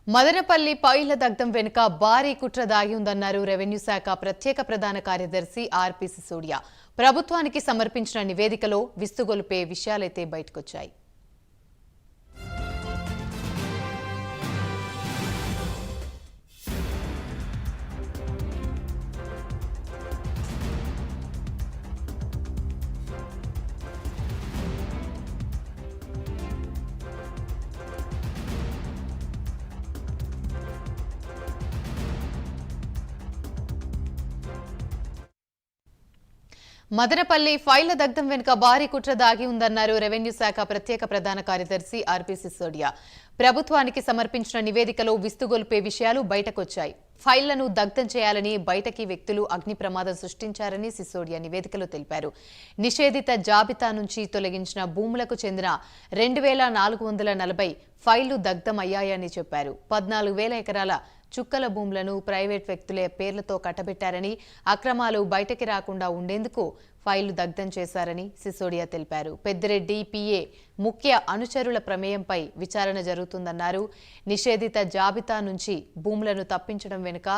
మదనపల్లి పైల దగ్ధం వెనుక భారీ కుట్ర దాగి ఉందన్నారు రెవెన్యూ శాఖ ప్రత్యేక ప్రధాన కార్యదర్శి ఆర్పి సిసోడియా. ప్రభుత్వానికి సమర్పించిన నివేదికలో విస్తుగొలిపే విషయాలైతే బయటకొచ్చాయి. మదనపల్లి ఫైళ్ల దగ్ధం వెనుక భారీ కుట్ర దాగి ఉందన్నారు రెవెన్యూ శాఖ ప్రత్యేక ప్రధాన కార్యదర్శి ఆర్పి సిసోడియా. ప్రభుత్వానికి సమర్పించిన నివేదికలో విస్తుగొల్పే విషయాలు బయటకొచ్చాయి. ఫైళ్లను దగ్ధం చేయాలని బయటకి వ్యక్తులు అగ్ని ప్రమాదం సృష్టించారని సిసోడియా నివేదికలో తెలిపారు. నిషేధిత జాబితా నుంచి తొలగించిన భూములకు చెందిన 2440 ఫైళ్లు దగ్ధం అయ్యాయని చెప్పారు. 14,000 ఎకరాల చుక్కల భూములను ప్రైవేట్ వ్యక్తులే పేర్లతో కట్టబెట్టారని, అక్రమాలు బయటకి రాకుండా ఉండేందుకు ఫైళ్లు దగ్ధం చేశారని సిసోడియా తెలిపారు. పెద్దిరెడ్డి పిఏ ముఖ్య అనుచరుల ప్రమేయంపై విచారణ జరుగుతుందన్నారు. నిషేధిత జాబితా నుంచి భూములను తప్పించడం వెనుక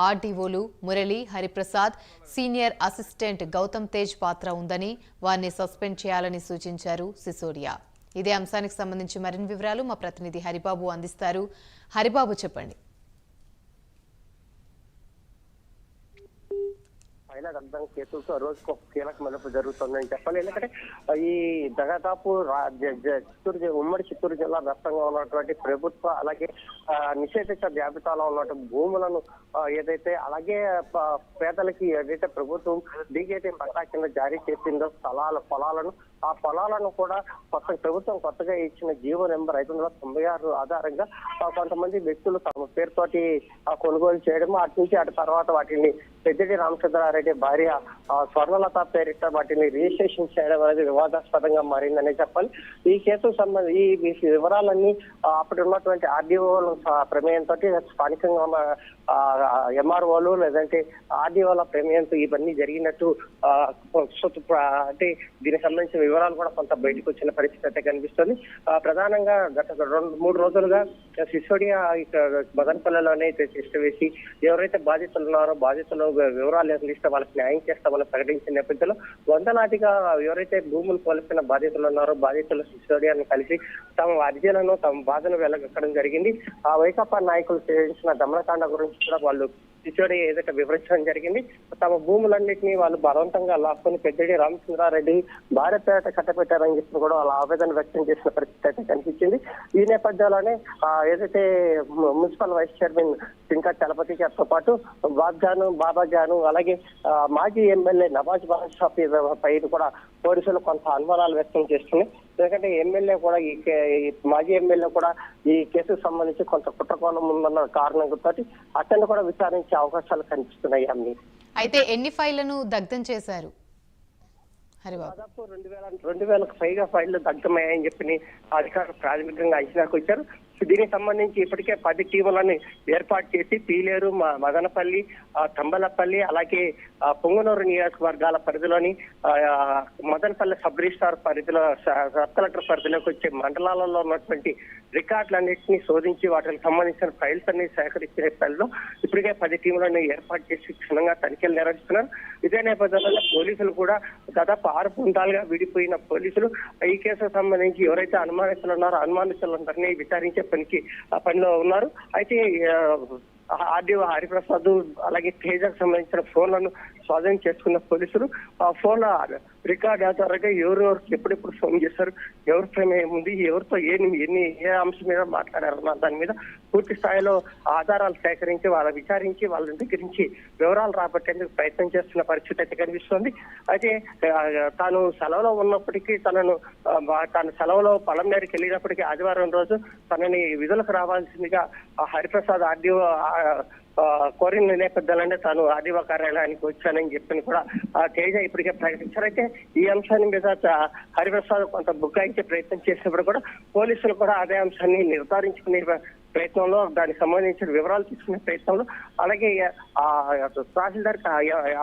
ఆర్డీఓలు మురళి, హరిప్రసాద్, సీనియర్ అసిస్టెంట్ గౌతమ్ తేజ్ పాత్ర ఉందని, వారిని సస్పెండ్ చేయాలని సూచించారు సిసోడియా. ఇదే అంశానికి సంబంధించి మరిన్ని వివరాలు మా ప్రతినిధి హరిబాబు అందిస్తారు. హరిబాబు, చెప్పండి. దగ్ధం కేసులతో రోజుకు కీలక మలుపు జరుగుతుందని చెప్పాలి. ఎందుకంటే ఈ దాదాపు ఉమ్మడి చిత్తూరు జిల్లా వ్యాప్తంగా ఉన్నటువంటి ప్రభుత్వ అలాగే నిషేధిత జాబితాలో ఉన్నటువంటి భూములను ఏదైతే అలాగే పేదలకి ఏదైతే ప్రభుత్వం డీకేటీ పట్టా కింద జారీ చేసిందో పొలాలను ఆ పొలాలను కూడా ప్రభుత్వం కొత్తగా ఇచ్చిన జీవో నెంబర్ 596 ఆధారంగా కొంతమంది వ్యక్తులు తమ పేరుతోటి కొనుగోలు చేయడం, అటు నుంచి అటు తర్వాత వాటిని పెద్దిరెడ్డి రామచంద్రారెడ్డి భార్య స్వర్ణలత పేరిట వాటిని రిజిస్ట్రేషన్ చేయడం అనేది వివాదాస్పదంగా మారిందనే చెప్పాలి. ఈ కేసుకు సంబంధించి ఈ వివరాలన్నీ అప్పుడు ఉన్నటువంటి ఆర్డీఓల ప్రమేయంతో స్థానికంగా ఉన్న ఎంఆర్ఓలు లేదంటే ఆర్డీఓల ప్రమేయంతో ఇవన్నీ జరిగినట్టు అంటే దీనికి సంబంధించిన వివరాలు కూడా కొంత బయటకు వచ్చిన పరిస్థితి అయితే కనిపిస్తుంది. ప్రధానంగా గత 2-3 రోజులుగా సిసోడియా మదనపల్లిలోనే టెస్ట్ వేసి ఎవరైతే బాధితులు ఉన్నారో బాధితులు వివరాలు ఇస్తే వాళ్ళకి న్యాయం చేస్తామని ప్రకటించిన నేపథ్యంలో వందలాదిగా ఎవరైతే భూములు కోల్పోయిన బాధితులు ఉన్నారో బాధితులు సిసోడియాను కలిసి తమ అర్జీలను తమ బాధను వెళ్ళగక్కడం జరిగింది. ఆ వైకాపా నాయకులు చేయించిన దమనకాండ గురించి కూడా వాళ్ళు సిసోడియా ఏదైతే వివరించడం జరిగింది. తమ భూములన్నింటినీ వాళ్ళు బలవంతంగా లాక్కొని పెద్దిరెడ్డి రామచంద్రారెడ్డి భారతపేట కట్టబెట్టారని చెప్పి కూడా వాళ్ళ ఆవేదన వ్యక్తం చేసిన పరిస్థితి అయితే కనిపించింది. ఈ నేపథ్యంలోనే ఏదైతే మున్సిపల్ వైస్ చైర్మన్ ఇంకా చలపతి గారితో పాటు బాబాజాను అలాగే మాజీ ఎమ్మెల్యే నవాజ్ బాద్షా పై కూడా పోలీసులు కొంత అనుమానాలు వ్యక్తం చేస్తున్నాయి. ఎందుకంటే ఎమ్మెల్యే కూడా ఈ మాజీ ఎమ్మెల్యే కూడా ఈ కేసుకు సంబంధించి కొంత కుట్రకోణం ఉందన్న కారణంతో అతన్ని కూడా విచారించే అవకాశాలు కనిపిస్తున్నాయి. అన్ని అయితే ఎన్ని ఫైళ్లను దగ్ధం చేశారు? దాదాపు 2,000కు పైగా ఫైళ్లు దగ్ధమయ్యాయని చెప్పి అధికారులు ప్రాథమికంగా అంచనాకు వచ్చారు. దీనికి సంబంధించి ఇప్పటికే 10 టీములను ఏర్పాటు చేసి పీలేరు, మదనపల్లి, తంబలపల్లి అలాగే పొంగనూరు నియోజకవర్గాల పరిధిలోని మదనపల్లి సబ్ రిజిస్ట్రార్ పరిధిలో సబ్ కలెక్టర్ పరిధిలోకి వచ్చే మండలాలలో ఉన్నటువంటి రికార్డులన్నింటినీ శోధించి వాటికి సంబంధించిన ఫైల్స్ అన్ని సేకరించిన పనిలో ఇప్పటికే 10 టీములను ఏర్పాటు చేసి క్షుణ్ణంగా తనిఖీలు నిర్వహిస్తున్నారు. ఇదే నేపథ్యంలో పోలీసులు కూడా దాదాపు 6 బృందాలుగా విడిపోయిన పోలీసులు ఈ కేసుకు సంబంధించి ఎవరైతే అనుమానితులు ఉన్నారో అనుమానితులందరినీ విచారించే పనిలో ఉన్నారు. అయితే ఆర్డీఓ హరిప్రసాద్ అలాగే తేజకు సంబంధించిన ఫోన్లను స్వాధీనం చేసుకున్న పోలీసులు ఆ ఫోన్ రికార్డ్ ఆధారంగా ఎవరెవరికి ఎప్పుడెప్పుడు ఫోన్ చేశారు, ఎవరి ప్రమేయం ఉంది, ఎవరితో ఏ అంశం మీద మాట్లాడారన్న దాని మీద పూర్తి స్థాయిలో ఆధారాలు సేకరించి వాళ్ళ విచారించి వాళ్ళ దగ్గర నుంచి వివరాలు రాబట్టేందుకు ప్రయత్నం చేస్తున్న పరిస్థితి అయితే కనిపిస్తుంది. అయితే తాను సెలవులో ఉన్నప్పటికీ తన సెలవులో పొలం మేరకు వెళ్ళినప్పటికీ ఆదివారం రోజు తనని విధులకు రావాల్సిందిగా హరిప్రసాద్ ఆర్డీఓ కోరిన నేపథ్యాలంటే తాను ఆర్డీఓ కార్యాలయానికి వచ్చానని చెప్పి కూడా తేజ ఇప్పటికే ప్రకటించారు. అయితే ఈ అంశాన్ని మీద హరిప్రసాద్ కొంత బుకాయించే ప్రయత్నం చేసినప్పుడు కూడా పోలీసులు కూడా అదే అంశాన్ని నిర్ధారించుకునే ప్రయత్నంలో దానికి సంబంధించిన వివరాలు తీసుకునే ప్రయత్నంలో అలాగే తహసీల్దార్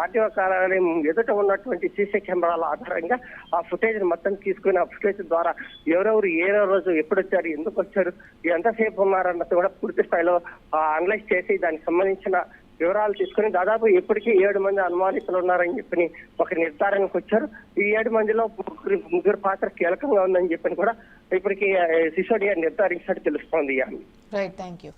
ఆర్టీఓ కార్యాలయం ఎదుట ఉన్నటువంటి సీసీ కెమెరాల ఆధారంగా ఆ ఫుటేజ్ మొత్తం తీసుకుని ఆ ఫుటేజ్ ద్వారా ఎవరెవరు ఏ రోజు ఎప్పుడు వచ్చారు, ఎందుకు వచ్చారు, ఎంతసేపు ఉన్నారన్నది కూడా పూర్తి స్థాయిలో అనలైజ్ చేసి దానికి సంబంధించిన వివరాలు తీసుకుని దాదాపు ఇప్పటికీ 7 మంది అనుమానితులు ఉన్నారని చెప్పి ఒక నిర్ధారణకు వచ్చారు. ఈ 7 మందిలో ముగ్గురు పాత్ర కీలకంగా ఉందని చెప్పని కూడా ఇప్పటికీ సిసోడియా నిర్ధారించినట్టు తెలుస్తోంది. Right, thank you.